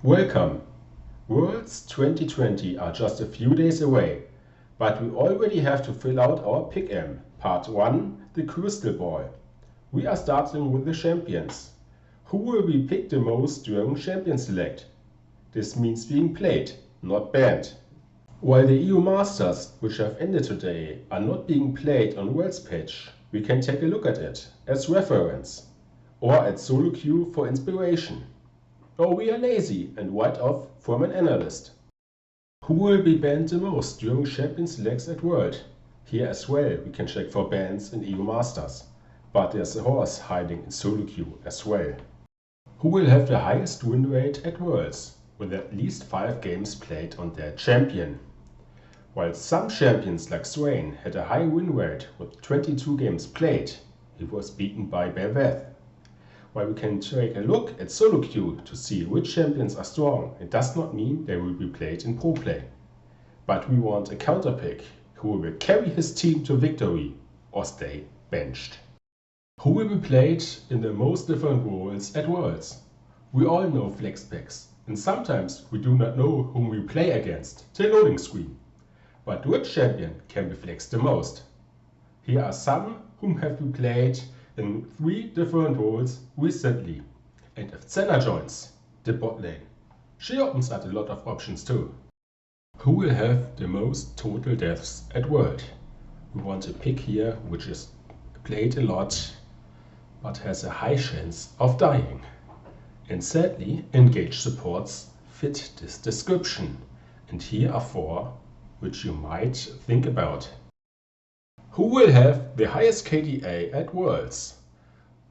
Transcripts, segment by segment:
Welcome! Worlds 2020 are just a few days away, but we already have to fill out our pick-em. Part 1, the crystal ball. We are starting with the champions. Who will be picked the most during Champion Select? This means being played, not banned. While the EU Masters, which have ended today, are not being played on Worlds page, we can take a look at it as reference, or at solo queue for inspiration. Or we are lazy and write off from an analyst. Who will be banned the most during Champion Selects at World? Here as well we can check for bans in EU Masters, but there's a horse hiding in solo queue as well. Who will have the highest win rate at Worlds, with at least 5 games played on their champion? While some champions like Swain had a high win rate with 22 games played, he was beaten by Belveth. While we can take a look at solo queue to see which champions are strong, it does not mean they will be played in pro play. But we want a counter pick who will carry his team to victory or stay benched. Who will be played in the most different roles at Worlds? We all know flex picks, and sometimes we do not know whom we play against till loading screen. But which champion can be flexed the most? Here are some whom have been played in 3 different roles recently. And if Senna joins the bot lane, she opens up a lot of options too. Who will have the most total deaths at World? We want a pick here which is played a lot but has a high chance of dying. And sadly, engaged supports fit this description. And here are 4 which you might think about. Who will have the highest KDA at Worlds?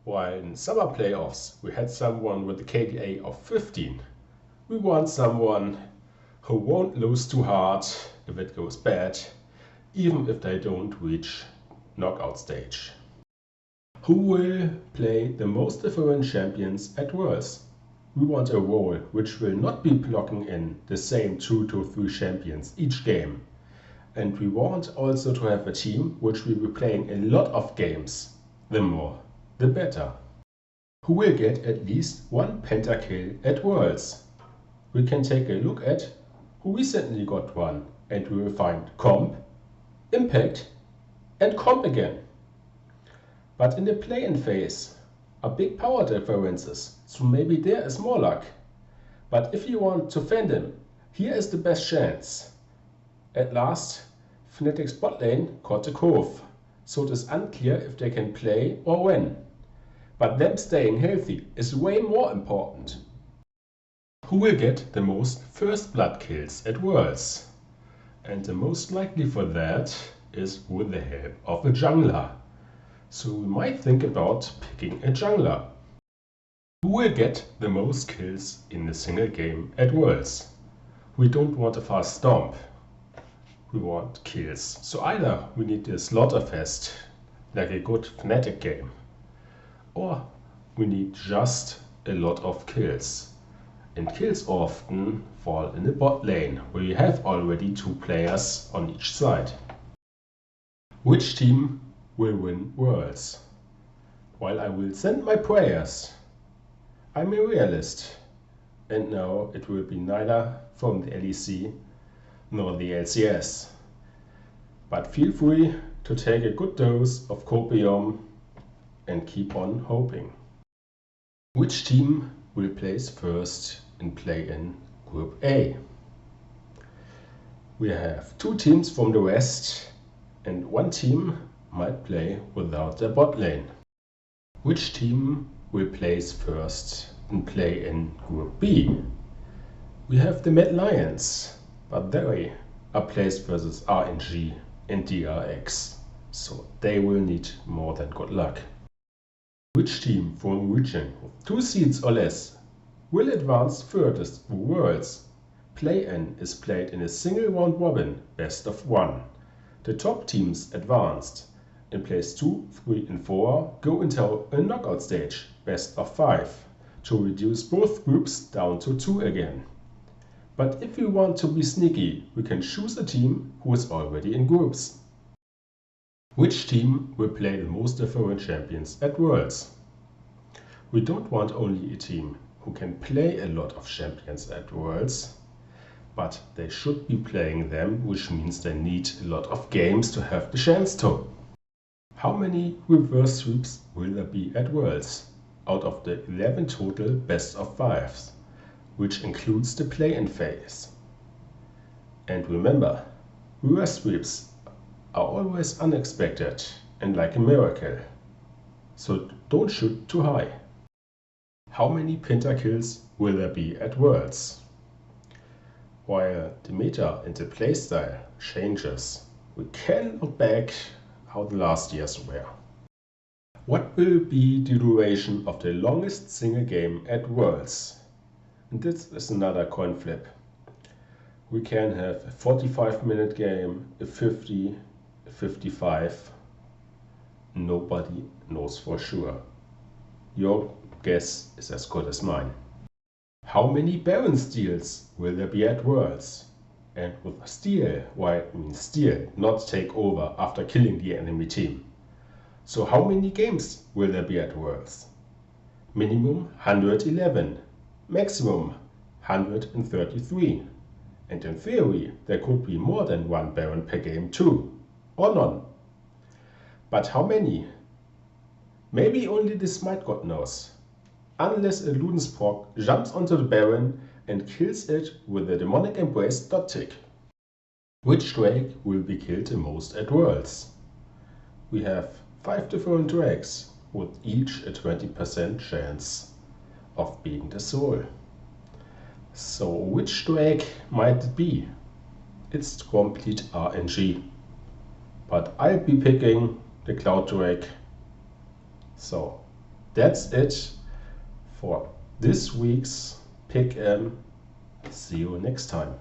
While in summer playoffs we had someone with a KDA of 15, we want someone who won't lose too hard if it goes bad, even if they don't reach knockout stage. Who will play the most different champions at Worlds? We want a role which will not be blocking in the same 2 to 3 champions each game. And we want also to have a team which will be playing a lot of games. The more, the better. Who will get at least 1 Pentakill at Worlds? We can take a look at who recently got one, and we will find comp, impact and comp again. But in the play-in phase are big power differences, so maybe there is more luck. But if you want to fandom, here is the best chance. At last, Fnatic's bot lane caught the curve, so it is unclear if they can play or when. But them staying healthy is way more important. Who will get the most first blood kills at Worlds? And the most likely for that is with the help of a jungler. So we might think about picking a jungler. Who will get the most kills in a single game at Worlds? We don't want a fast stomp. We want kills. So either we need a slaughterfest, like a good Fnatic game, or we need just a lot of kills. And kills often fall in the bot lane, where you have already 2 players on each side. Which team will win Worlds? While I will send my prayers, I'm a realist. And no, it will be neither from the LEC nor the LCS. But feel free to take a good dose of copium and keep on hoping. Which team will place first in play-in Group A? We have 2 teams from the West and 1 team might play without their bot lane. Which team will place first in play-in Group B? We have the Mad Lions, but they are placed versus RNG and DRX, so they will need more than good luck. Which team from region with 2 seeds or less will advance furthest through Worlds? Play-in is played in a single round robin, best of 1. The top teams advanced in place 2, 3 and 4 go into a knockout stage, best of 5, to reduce both groups down to 2 again. But if we want to be sneaky, we can choose a team who is already in groups. Which team will play the most different champions at Worlds? We don't want only a team who can play a lot of champions at Worlds, but they should be playing them, which means they need a lot of games to have the chance to. How many reverse sweeps will there be at Worlds out of the 11 total best of 5s, which includes the play-in phase? And remember, reverse sweeps are always unexpected and like a miracle, so don't shoot too high. How many pentakills will there be at Worlds? While the meta and the playstyle changes, we can look back how the last years were. What will be the duration of the longest single game at Worlds? And this is another coin flip. We can have a 45-minute game, a 50, a 55. Nobody knows for sure. Your guess is as good as mine. How many Baron steals will there be at Worlds? And with steal, why I mean steal, not take over after killing the enemy team. So how many games will there be at Worlds? Minimum 111, maximum 133. And in theory, there could be more than one Baron per game too, or none. But how many? Maybe only the Smite God knows. Unless a Ludensproc jumps onto the Baron and kills it with a demonic embrace dot tick. Which Drake will be killed the most at Worlds? We have 5 different Drakes, with each a 20% chance of being the soul. So which Drake might it be? It's complete RNG. But I'll be picking the Cloud Drake. So that's it for this week's Pick. See you next time.